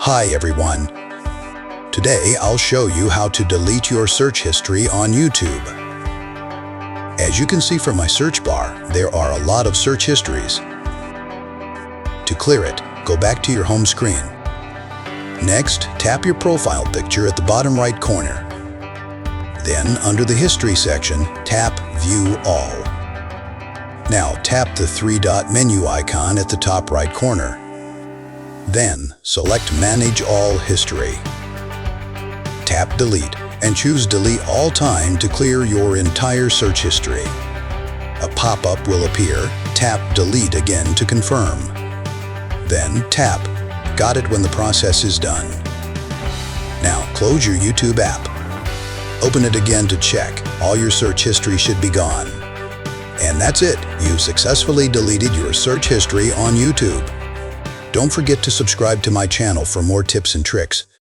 Hi everyone. Today I'll show you how to delete your search history on YouTube. As you can see from my search bar, there are a lot of search histories. To clear it, go back to your home screen. Next, tap your profile picture at the bottom right corner. Then, under the History section, tap View All. Now tap the three-dot menu icon at the top right corner. Then, select Manage All History. Tap Delete and choose Delete All Time to clear your entire search history. A pop-up will appear. Tap Delete again to confirm. Then tap Got it when the process is done. Now close your YouTube app. Open it again to check. All your search history should be gone. And that's it. You've successfully deleted your search history on YouTube. Don't forget to subscribe to my channel for more tips and tricks.